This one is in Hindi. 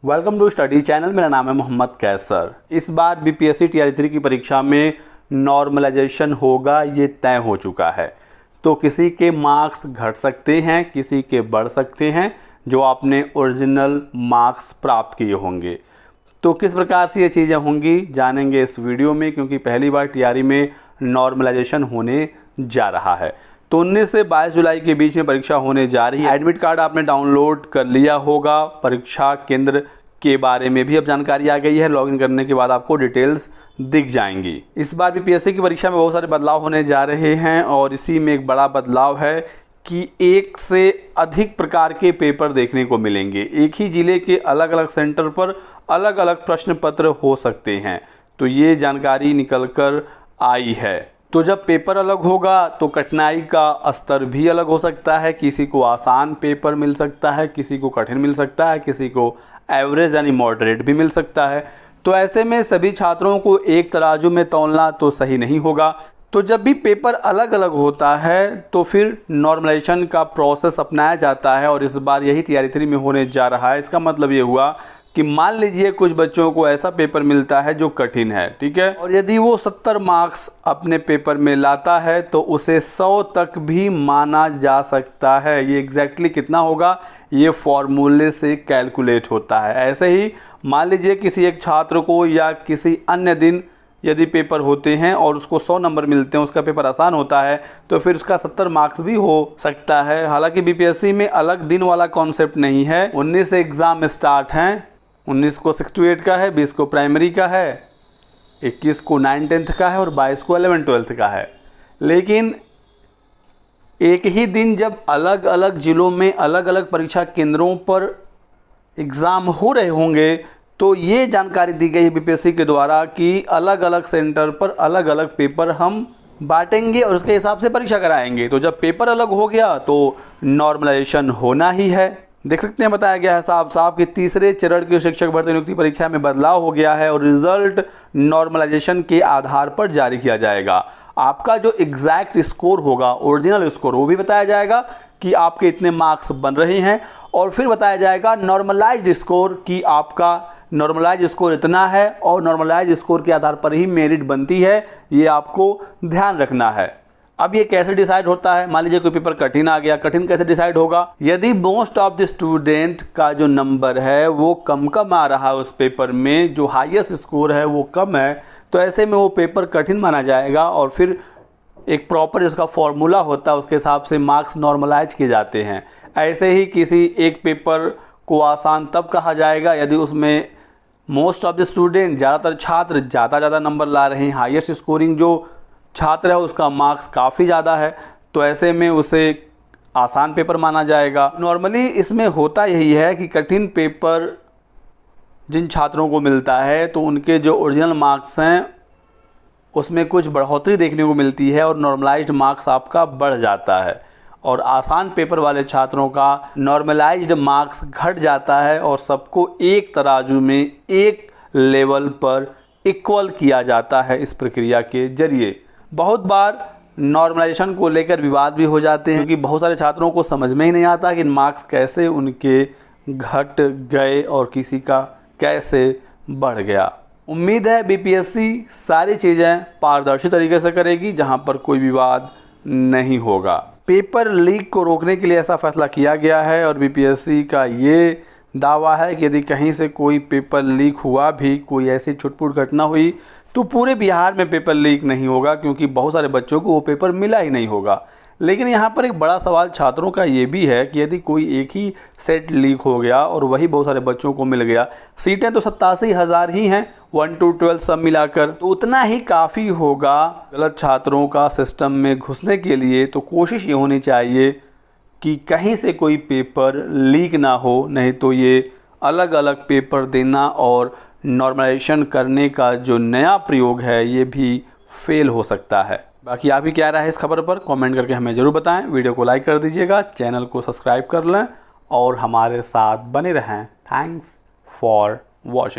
Welcome to study channel. मेरा नाम है मोहम्मद कैसर। इस बार बीपीएससी टीआरई 3 की परीक्षा में नॉर्मलाइजेशन होगा, ये तय हो चुका है। तो किसी के मार्क्स घट सकते हैं, किसी के बढ़ सकते हैं, जो आपने ओरिजिनल मार्क्स प्राप्त किए होंगे। तो किस प्रकार से ये चीज़ें होंगी जानेंगे इस वीडियो में, क्योंकि पहली बार टीआरई में नॉर्मलाइजेशन होने जा रहा है। तो 19 से 22 जुलाई के बीच में परीक्षा होने जा रही है। एडमिट कार्ड आपने डाउनलोड कर लिया होगा। परीक्षा केंद्र के बारे में भी अब जानकारी आ गई है। लॉगिन करने के बाद आपको डिटेल्स दिख जाएंगी। इस बार बीपीएससी की परीक्षा में बहुत सारे बदलाव होने जा रहे हैं और इसी में एक बड़ा बदलाव है कि एक से अधिक प्रकार के पेपर देखने को मिलेंगे। एक ही ज़िले के अलग अलग सेंटर पर अलग अलग प्रश्न पत्र हो सकते हैं। तो ये जानकारी निकल कर आई है। तो जब पेपर अलग होगा तो कठिनाई का स्तर भी अलग हो सकता है। किसी को आसान पेपर मिल सकता है, किसी को कठिन मिल सकता है, किसी को एवरेज यानी मॉडरेट भी मिल सकता है। तो ऐसे में सभी छात्रों को एक तराजू में तौलना तो सही नहीं होगा। तो जब भी पेपर अलग अलग होता है तो फिर नॉर्मलाइजेशन का प्रोसेस अपनाया जाता है और इस बार यही टीआरई 3 में होने जा रहा है। इसका मतलब ये हुआ कि मान लीजिए कुछ बच्चों को ऐसा पेपर मिलता है जो कठिन है, ठीक है, और यदि वो 70 मार्क्स अपने पेपर में लाता है तो उसे 100 तक भी माना जा सकता है। ये एग्जैक्टली कितना होगा ये फॉर्मूले से कैलकुलेट होता है। ऐसे ही मान लीजिए किसी एक छात्र को या किसी अन्य दिन यदि पेपर होते हैं और उसको 100 नंबर मिलते हैं, उसका पेपर आसान होता है, तो फिर उसका 70 मार्क्स भी हो सकता है। हालांकि बीपीएससी में अलग दिन वाला कॉन्सेप्ट नहीं है। 19 से एग्ज़ाम स्टार्ट हैं। 19 को 6 to 8 का है, 20 को प्राइमरी का है, 21 को 9-10th का है और 22 को 11-12th का है। लेकिन एक ही दिन जब अलग अलग ज़िलों में अलग अलग परीक्षा केंद्रों पर एग्ज़ाम हो रहे होंगे तो ये जानकारी दी गई है बीपीएससी के द्वारा कि अलग अलग सेंटर पर अलग अलग पेपर हम बांटेंगे और उसके हिसाब से परीक्षा कराएंगे। तो जब पेपर अलग हो गया तो नॉर्मलाइजेशन होना ही है। देख सकते हैं बताया गया है साफ साफ कि तीसरे चरण की शिक्षक भर्ती नियुक्ति परीक्षा में बदलाव हो गया है और रिजल्ट नॉर्मलाइजेशन के आधार पर जारी किया जाएगा। आपका जो एग्जैक्ट स्कोर होगा, ओरिजिनल स्कोर, वो भी बताया जाएगा कि आपके इतने मार्क्स बन रहे हैं और फिर बताया जाएगा नॉर्मलाइज्ड स्कोर कि आपका नॉर्मलाइज स्कोर इतना है और नॉर्मलाइज स्कोर के आधार पर ही मेरिट बनती है। ये आपको ध्यान रखना है। अब ये कैसे डिसाइड होता है? मान लीजिए कोई पेपर कठिन आ गया, कठिन कैसे डिसाइड होगा? यदि मोस्ट ऑफ द स्टूडेंट का जो नंबर है वो कम आ रहा है, उस पेपर में जो हाईएस्ट स्कोर है वो कम है, तो ऐसे में वो पेपर कठिन माना जाएगा और फिर एक प्रॉपर जिसका फॉर्मूला होता है उसके हिसाब से मार्क्स नॉर्मलाइज किए जाते हैं। ऐसे ही किसी एक पेपर को आसान तब कहा जाएगा यदि उसमें मोस्ट ऑफ द स्टूडेंट, ज़्यादातर छात्र ज़्यादा नंबर ला रहे हैं, हाईएस्ट स्कोरिंग जो छात्र है उसका मार्क्स काफ़ी ज़्यादा है, तो ऐसे में उसे आसान पेपर माना जाएगा। नॉर्मली इसमें होता यही है कि कठिन पेपर जिन छात्रों को मिलता है तो उनके जो ओरिजिनल मार्क्स हैं उसमें कुछ बढ़ोतरी देखने को मिलती है और नॉर्मलाइज्ड मार्क्स आपका बढ़ जाता है, और आसान पेपर वाले छात्रों का नॉर्मलाइज्ड मार्क्स घट जाता है और सबको एक तराजू में एक लेवल पर इक्वल किया जाता है इस प्रक्रिया के जरिए। बहुत बार नॉर्मलाइजेशन को लेकर विवाद भी हो जाते हैं क्योंकि बहुत सारे छात्रों को समझ में ही नहीं आता कि मार्क्स कैसे उनके घट गए और किसी का कैसे बढ़ गया। उम्मीद है बीपीएससी सारी चीज़ें पारदर्शी तरीके से करेगी जहां पर कोई विवाद नहीं होगा। पेपर लीक को रोकने के लिए ऐसा फैसला किया गया है और बीपीएससी का ये दावा है कि यदि कहीं से कोई पेपर लीक हुआ भी, कोई ऐसी छुटपुट घटना हुई, तो पूरे बिहार में पेपर लीक नहीं होगा क्योंकि बहुत सारे बच्चों को वो पेपर मिला ही नहीं होगा। लेकिन यहाँ पर एक बड़ा सवाल छात्रों का ये भी है कि यदि कोई एक ही सेट लीक हो गया और वही बहुत सारे बच्चों को मिल गया, सीटें तो 87,000 ही हैं 1 to 12 सब मिलाकर, तो उतना ही काफ़ी होगा गलत छात्रों का सिस्टम में घुसने के लिए। तो कोशिश ये होनी चाहिए कि कहीं से कोई पेपर लीक ना हो, नहीं तो ये अलग अलग पेपर देना और नॉर्मलाइजेशन करने का जो नया प्रयोग है ये भी फेल हो सकता है। बाकी आप ही क्या राय है इस खबर पर कमेंट करके हमें ज़रूर बताएं। वीडियो को लाइक कर दीजिएगा, चैनल को सब्सक्राइब कर लें और हमारे साथ बने रहें। Thanks for watching.